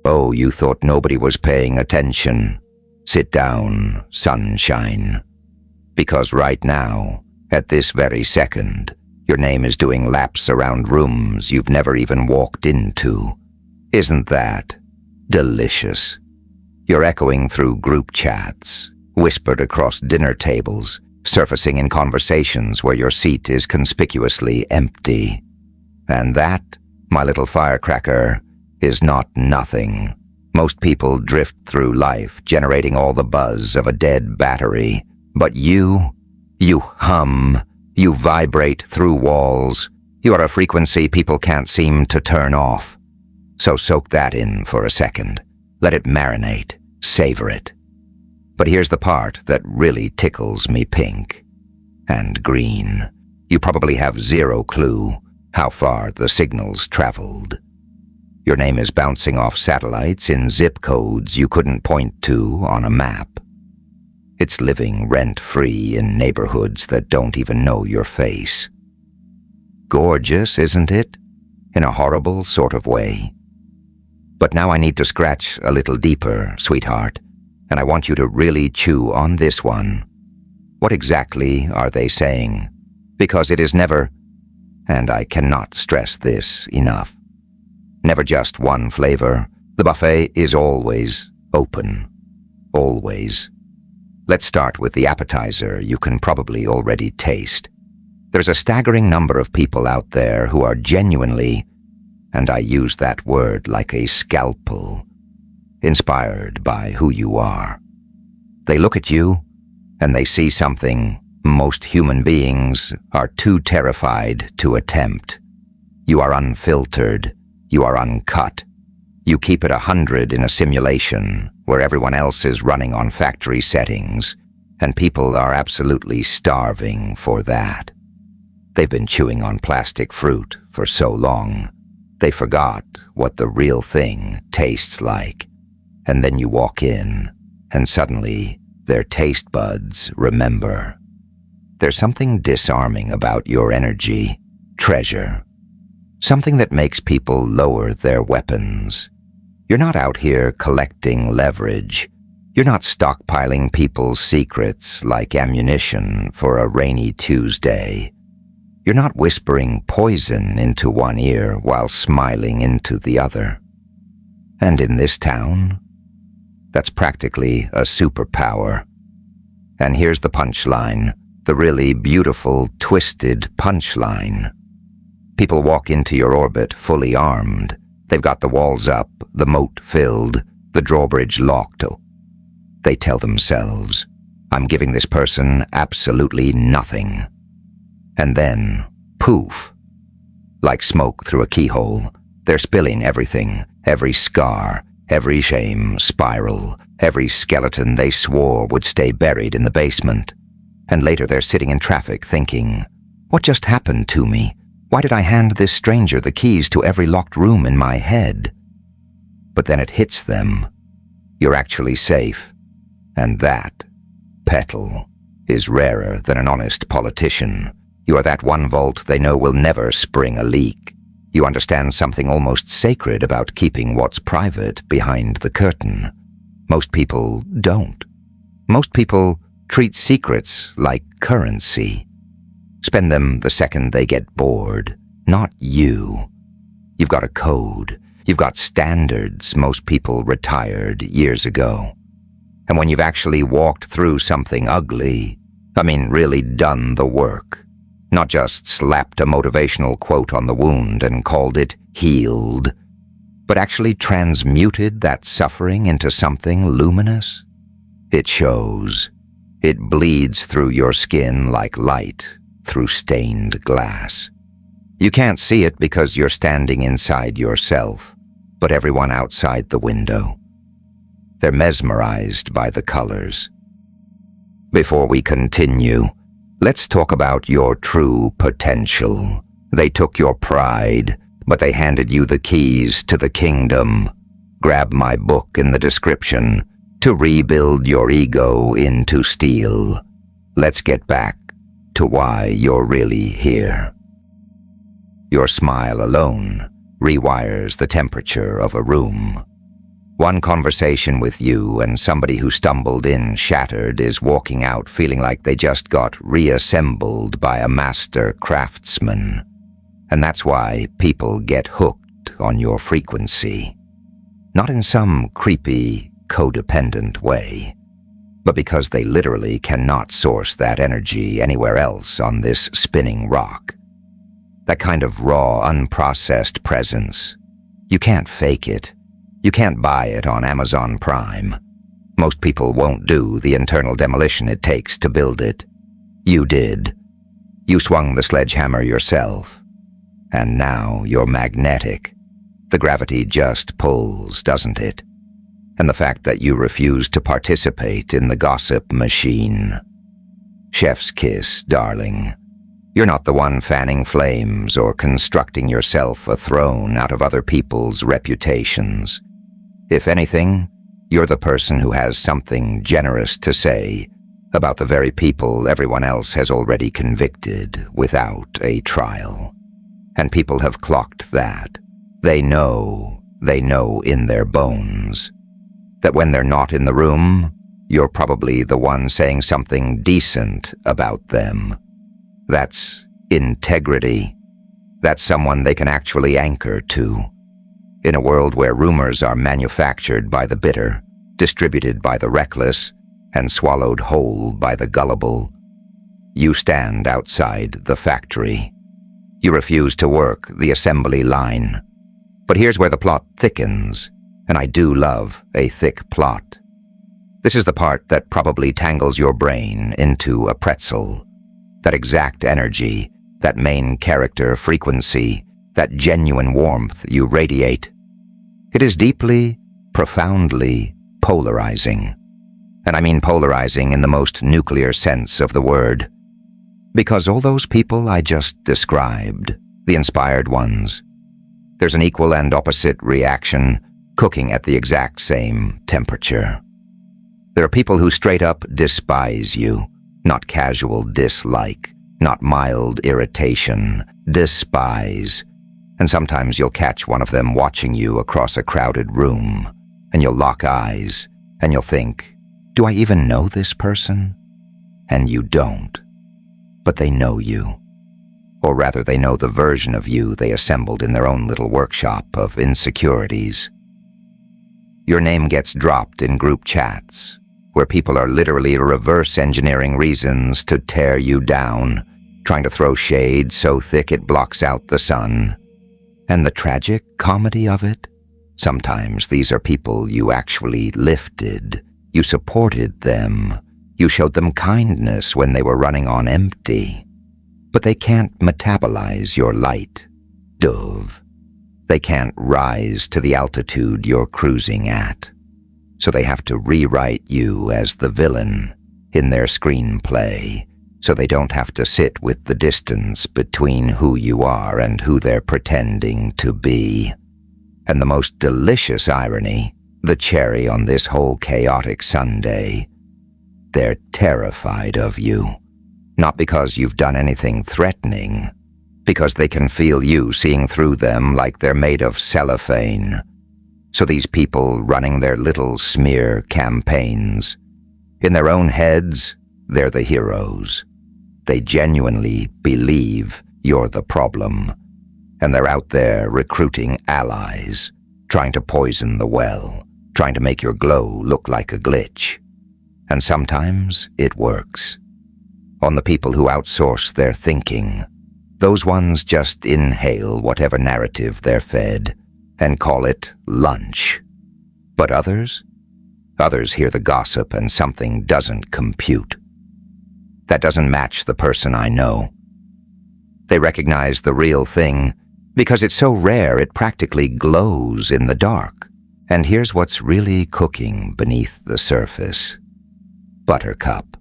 Oh, you thought nobody was paying attention. Sit down, sunshine. Because right now, at this very second, your name is doing laps around rooms you've never even walked into. Isn't that delicious? You're echoing through group chats, whispered across dinner tables, surfacing in conversations where your seat is conspicuously empty. And that, my little firecracker, is not nothing. Most people drift through life generating all the buzz of a dead battery. But you hum, you vibrate through walls. You are a frequency people can't seem to turn off. So soak that in for a second. Let it marinate, savor it. But here's the part that really tickles me pink and green. You probably have zero clue how far the signal's traveled. Your name is bouncing off satellites in zip codes you couldn't point to on a map. It's living rent-free in neighborhoods that don't even know your face. Gorgeous, isn't it? In a horrible sort of way. But now I need to scratch a little deeper, sweetheart, and I want you to really chew on this one. What exactly are they saying? Because it is never, and I cannot stress this enough, never just one flavor. The buffet is always open. Always. Let's start with the appetizer you can probably already taste. There's a staggering number of people out there who are genuinely, and I use that word like a scalpel, inspired by who you are. They look at you, and they see something most human beings are too terrified to attempt. You are unfiltered. You are uncut. You keep it 100 in a simulation where everyone else is running on factory settings, and people are absolutely starving for that. They've been chewing on plastic fruit for so long, they forgot what the real thing tastes like. And then you walk in, and suddenly their taste buds remember. There's something disarming about your energy, treasure. Something that makes people lower their weapons. You're not out here collecting leverage. You're not stockpiling people's secrets like ammunition for a rainy Tuesday. You're not whispering poison into one ear while smiling into the other. And in this town, that's practically a superpower. And here's the punchline, the really beautiful, twisted punchline. People walk into your orbit fully armed. They've got the walls up, the moat filled, the drawbridge locked. They tell themselves, I'm giving this person absolutely nothing. And then, poof, like smoke through a keyhole, they're spilling everything, every scar, every shame spiral, every skeleton they swore would stay buried in the basement. And later they're sitting in traffic thinking, what just happened to me? Why did I hand this stranger the keys to every locked room in my head? But then it hits them. You're actually safe. And that, petal, is rarer than an honest politician. You are that one vault they know will never spring a leak. You understand something almost sacred about keeping what's private behind the curtain. Most people don't. Most people treat secrets like currency. Spend them the second they get bored, not you. You've got a code. You've got standards most people retired years ago. And when you've actually walked through something ugly, really done the work, not just slapped a motivational quote on the wound and called it healed, but actually transmuted that suffering into something luminous, it shows. It bleeds through your skin like light through stained glass. You can't see it because you're standing inside yourself, but everyone outside the window. They're mesmerized by the colors. Before we continue, let's talk about your true potential. They took your pride, but they handed you the keys to the kingdom. Grab my book in the description to rebuild your ego into steel. Let's get back to why you're really here. Your smile alone rewires the temperature of a room. One conversation with you and somebody who stumbled in shattered is walking out feeling like they just got reassembled by a master craftsman. And that's why people get hooked on your frequency. Not in some creepy, codependent way, but because they literally cannot source that energy anywhere else on this spinning rock. That kind of raw, unprocessed presence. You can't fake it. You can't buy it on Amazon Prime. Most people won't do the internal demolition it takes to build it. You did. You swung the sledgehammer yourself. And now you're magnetic. The gravity just pulls, doesn't it? And the fact that you refuse to participate in the gossip machine. Chef's kiss, darling. You're not the one fanning flames or constructing yourself a throne out of other people's reputations. If anything, you're the person who has something generous to say about the very people everyone else has already convicted without a trial. And people have clocked that. They know in their bones that when they're not in the room, you're probably the one saying something decent about them. That's integrity. That's someone they can actually anchor to. In a world where rumors are manufactured by the bitter, distributed by the reckless, and swallowed whole by the gullible, you stand outside the factory. You refuse to work the assembly line. But here's where the plot thickens, and I do love a thick plot. This is the part that probably tangles your brain into a pretzel. That exact energy, that main character frequency, that genuine warmth you radiate. It is deeply, profoundly polarizing. And I mean polarizing in the most nuclear sense of the word. Because all those people I just described, the inspired ones, there's an equal and opposite reaction cooking at the exact same temperature. There are people who straight up despise you, not casual dislike, not mild irritation, despise. And sometimes you'll catch one of them watching you across a crowded room, and you'll lock eyes, and you'll think, do I even know this person? And you don't. But they know you. Or rather, they know the version of you they assembled in their own little workshop of insecurities. Your name gets dropped in group chats, where people are literally reverse engineering reasons to tear you down, trying to throw shade so thick it blocks out the sun. And the tragic comedy of it? Sometimes these are people you actually lifted. You supported them. You showed them kindness when they were running on empty. But they can't metabolize your light, dove. They can't rise to the altitude you're cruising at. So they have to rewrite you as the villain in their screenplay, so they don't have to sit with the distance between who you are and who they're pretending to be. And the most delicious irony, the cherry on this whole chaotic Sunday, they're terrified of you. Not because you've done anything threatening, because they can feel you seeing through them like they're made of cellophane. So these people running their little smear campaigns, in their own heads, they're the heroes. They genuinely believe you're the problem, and they're out there recruiting allies, trying to poison the well, trying to make your glow look like a glitch. And sometimes it works. On the people who outsource their thinking, those ones just inhale whatever narrative they're fed and call it lunch. But others hear the gossip and something doesn't compute. That doesn't match the person I know. They recognize the real thing because it's so rare it practically glows in the dark. And here's what's really cooking beneath the surface. Buttercup.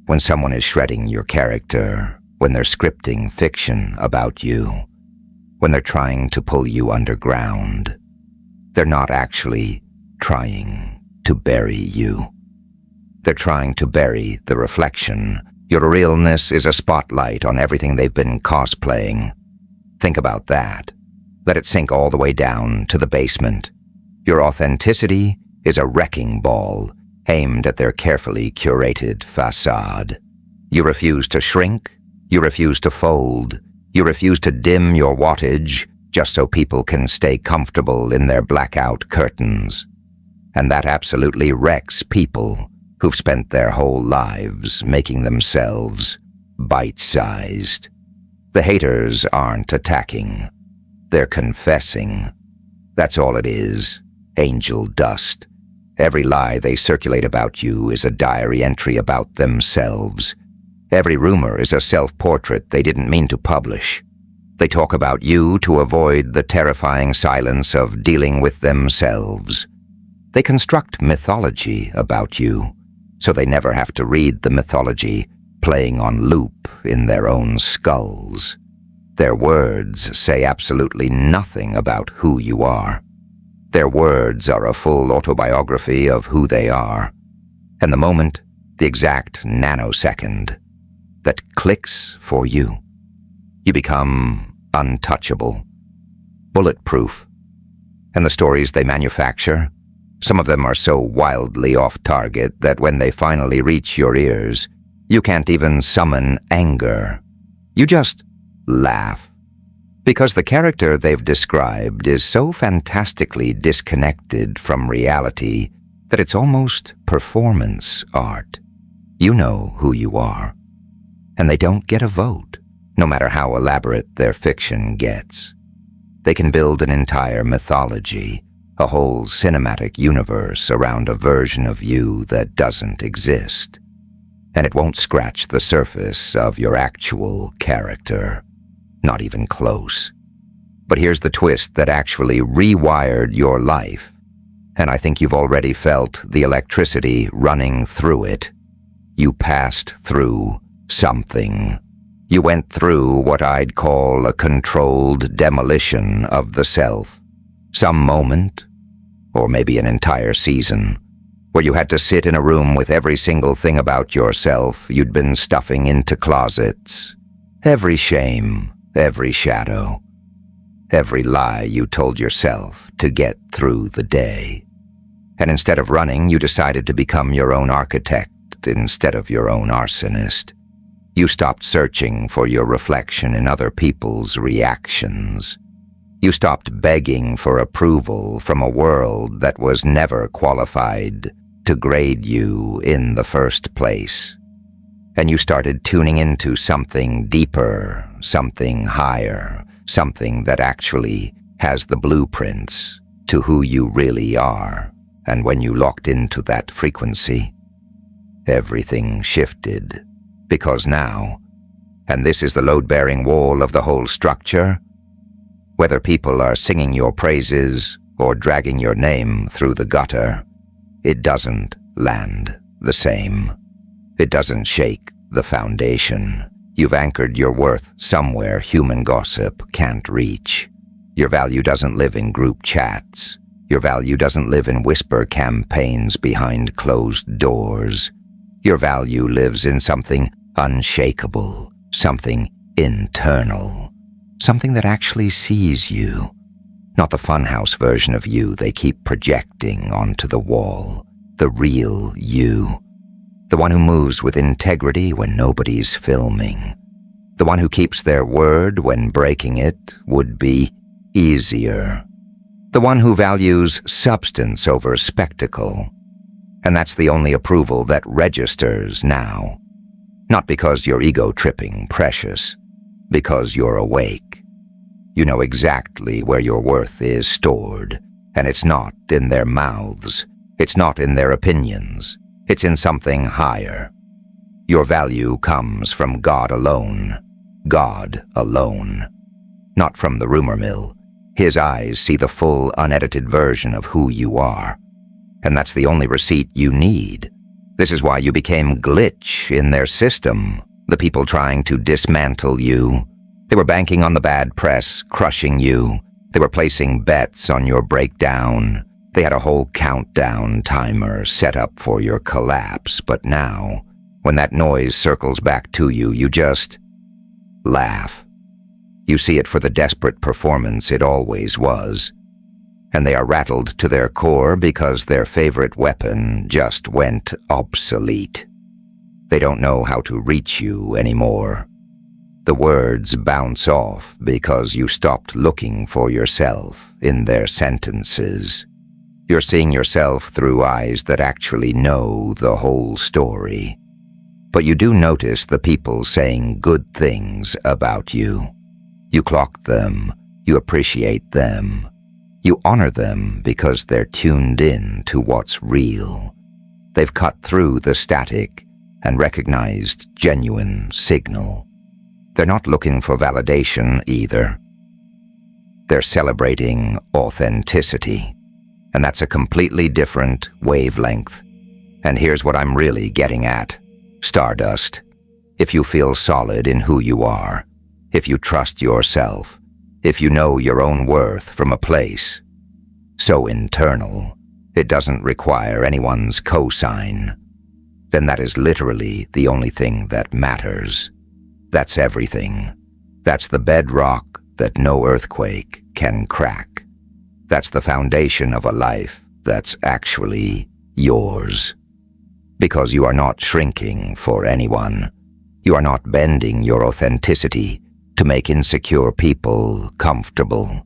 When someone is shredding your character, when they're scripting fiction about you, when they're trying to pull you underground, they're not actually trying to bury you. They're trying to bury the reflection. Your realness is a spotlight on everything they've been cosplaying. Think about that. Let it sink all the way down to the basement. Your authenticity is a wrecking ball aimed at their carefully curated facade. You refuse to shrink, you refuse to fold, you refuse to dim your wattage just so people can stay comfortable in their blackout curtains. And that absolutely wrecks people who've spent their whole lives making themselves bite-sized. The haters aren't attacking. They're confessing. That's all it is. Angel dust. Every lie they circulate about you is a diary entry about themselves. Every rumor is a self-portrait they didn't mean to publish. They talk about you to avoid the terrifying silence of dealing with themselves. They construct mythology about you, so they never have to read the mythology playing on loop in their own skulls. Their words say absolutely nothing about who you are. Their words are a full autobiography of who they are. And the moment, the exact nanosecond, that clicks for you, you become untouchable, bulletproof. And the stories they manufacture, some of them are so wildly off-target that when they finally reach your ears, you can't even summon anger. You just laugh. Because the character they've described is so fantastically disconnected from reality that it's almost performance art. You know who you are. And they don't get a vote, no matter how elaborate their fiction gets. They can build an entire mythology, a whole cinematic universe around a version of you that doesn't exist. And it won't scratch the surface of your actual character. Not even close. But here's the twist that actually rewired your life, and I think you've already felt the electricity running through it. You passed through something. You went through what I'd call a controlled demolition of the self. Some moment, or maybe an entire season, where you had to sit in a room with every single thing about yourself you'd been stuffing into closets. Every shame, every shadow, every lie you told yourself to get through the day. And instead of running, you decided to become your own architect instead of your own arsonist. You stopped searching for your reflection in other people's reactions. You stopped begging for approval from a world that was never qualified to grade you in the first place. And you started tuning into something deeper, something higher, something that actually has the blueprints to who you really are. And when you locked into that frequency, everything shifted. Because now, and this is the load-bearing wall of the whole structure, whether people are singing your praises or dragging your name through the gutter, it doesn't land the same. It doesn't shake the foundation. You've anchored your worth somewhere human gossip can't reach. Your value doesn't live in group chats. Your value doesn't live in whisper campaigns behind closed doors. Your value lives in something unshakable, something internal, something that actually sees you, not the funhouse version of you they keep projecting onto the wall, the real you. The one who moves with integrity when nobody's filming. The one who keeps their word when breaking it would be easier. The one who values substance over spectacle. And that's the only approval that registers now. Not because you're ego-tripping precious, because you're awake. You know exactly where your worth is stored, and it's not in their mouths. It's not in their opinions. It's in something higher. Your value comes from God alone. God alone. Not from the rumor mill. His eyes see the full, unedited version of who you are. And that's the only receipt you need. This is why you became glitch in their system. The people trying to dismantle you. They were banking on the bad press, crushing you. They were placing bets on your breakdown. They had a whole countdown timer set up for your collapse, but now, when that noise circles back to you, you just laugh. You see it for the desperate performance it always was. and they are rattled to their core because their favorite weapon just went obsolete. They don't know how to reach you anymore. The words bounce off because you stopped looking for yourself in their sentences. You're seeing yourself through eyes that actually know the whole story. But you do notice the people saying good things about you. You clock them, you appreciate them. You honor them because they're tuned in to what's real. They've cut through the static and recognized genuine signal. They're not looking for validation either. They're celebrating authenticity, and that's a completely different wavelength. And here's what I'm really getting at, Stardust. If you feel solid in who you are, if you trust yourself, if you know your own worth from a place so internal it doesn't require anyone's cosign, then that is literally the only thing that matters. That's everything. That's the bedrock that no earthquake can crack. That's the foundation of a life that's actually yours. Because you are not shrinking for anyone. You are not bending your authenticity to make insecure people comfortable.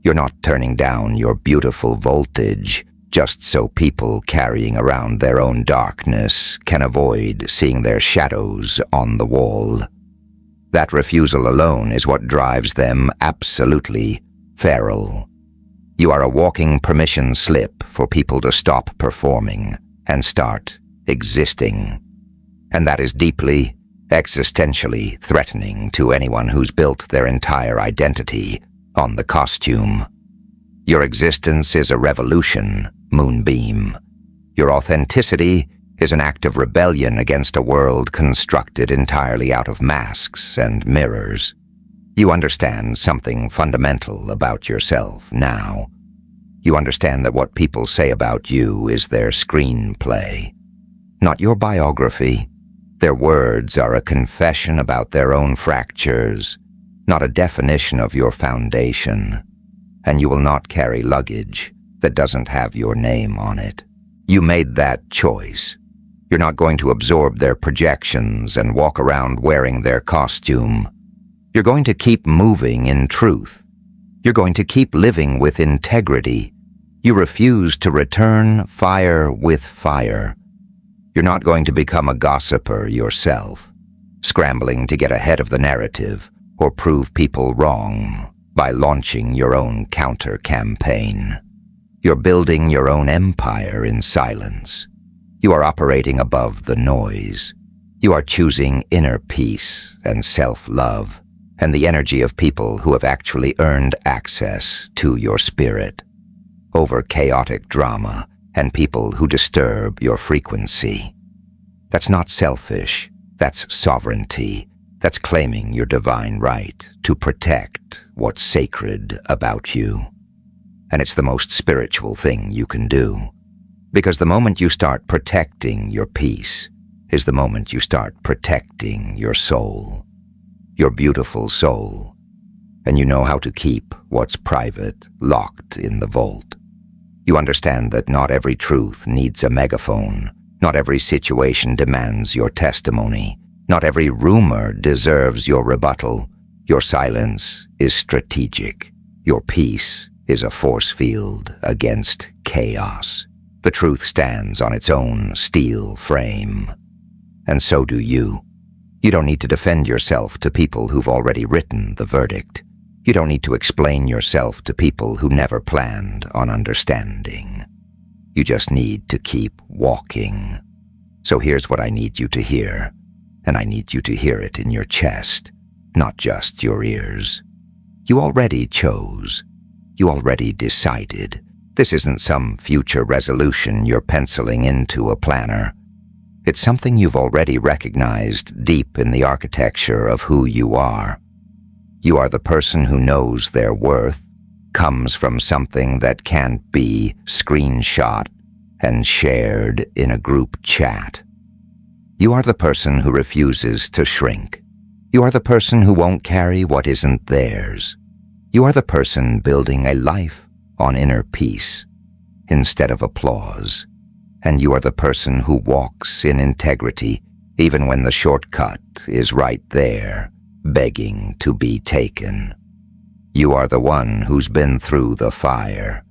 You're not turning down your beautiful voltage just so people carrying around their own darkness can avoid seeing their shadows on the wall. That refusal alone is what drives them absolutely feral. You are a walking permission slip for people to stop performing and start existing. And that is deeply, existentially threatening to anyone who's built their entire identity on the costume. Your existence is a revolution, Moonbeam. Your authenticity is an act of rebellion against a world constructed entirely out of masks and mirrors. You understand something fundamental about yourself now. You understand that what people say about you is their screenplay, not your biography. Their words are a confession about their own fractures, not a definition of your foundation. And you will not carry luggage that doesn't have your name on it. You made that choice. You're not going to absorb their projections and walk around wearing their costume. You're going to keep moving in truth. You're going to keep living with integrity. You refuse to return fire with fire. You're not going to become a gossiper yourself, scrambling to get ahead of the narrative or prove people wrong by launching your own counter-campaign. You're building your own empire in silence. You are operating above the noise. You are choosing inner peace and self-love and the energy of people who have actually earned access to your spirit over chaotic drama and people who disturb your frequency. That's not selfish. That's sovereignty. That's claiming your divine right to protect what's sacred about you. And it's the most spiritual thing you can do. Because the moment you start protecting your peace is the moment you start protecting your soul, your beautiful soul. And you know how to keep what's private locked in the vault. You understand that not every truth needs a megaphone. Not every situation demands your testimony. Not every rumor deserves your rebuttal. Your silence is strategic. Your peace is a force field against chaos. The truth stands on its own steel frame. And so do you. You don't need to defend yourself to people who've already written the verdict. You don't need to explain yourself to people who never planned on understanding. You just need to keep walking. So here's what I need you to hear. And I need you to hear it in your chest, not just your ears. You already chose. You already decided. This isn't some future resolution you're penciling into a planner. It's something you've already recognized deep in the architecture of who you are. You are the person who knows their worth, comes from something that can't be screenshot and shared in a group chat. You are the person who refuses to shrink. You are the person who won't carry what isn't theirs. You are the person building a life on inner peace instead of applause. And you are the person who walks in integrity even when the shortcut is right there, begging to be taken. You are the one who's been through the fire.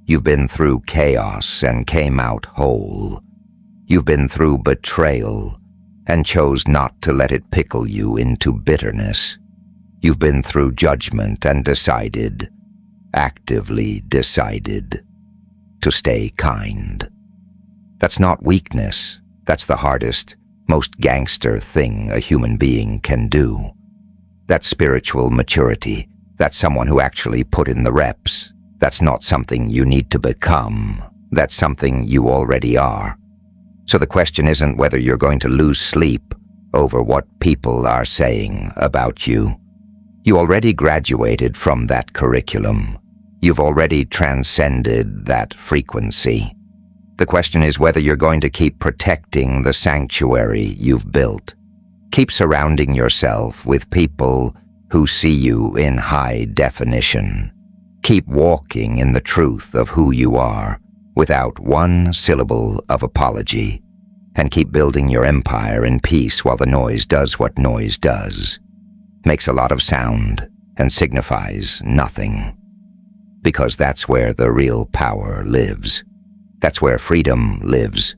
You've been through chaos and came out whole. You've been through betrayal and chose not to let it pickle you into bitterness. You've been through judgment and decided, actively decided, to stay kind. That's not weakness. That's the hardest, most gangster thing a human being can do. That's spiritual maturity. That's someone who actually put in the reps. That's not something you need to become. That's something you already are. So the question isn't whether you're going to lose sleep over what people are saying about you. You already graduated from that curriculum. You've already transcended that frequency. The question is whether you're going to keep protecting the sanctuary you've built. Keep surrounding yourself with people who see you in high definition. Keep walking in the truth of who you are without one syllable of apology. And keep building your empire in peace while the noise does what noise does. Makes a lot of sound and signifies nothing. Because that's where the real power lives. That's where freedom lives.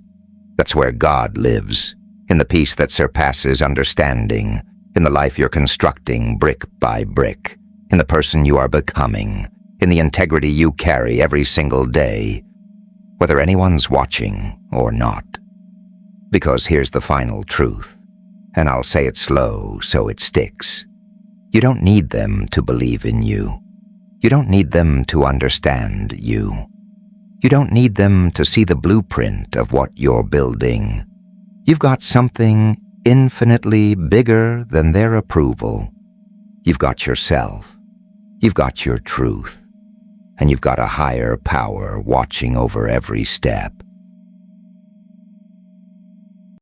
That's where God lives, in the peace that surpasses understanding, in the life you're constructing brick by brick, in the person you are becoming, in the integrity you carry every single day, whether anyone's watching or not. Because here's the final truth, and I'll say it slow so it sticks. You don't need them to believe in you. You don't need them to understand you. You don't need them to see the blueprint of what you're building. You've got something infinitely bigger than their approval. You've got yourself. You've got your truth. And you've got a higher power watching over every step.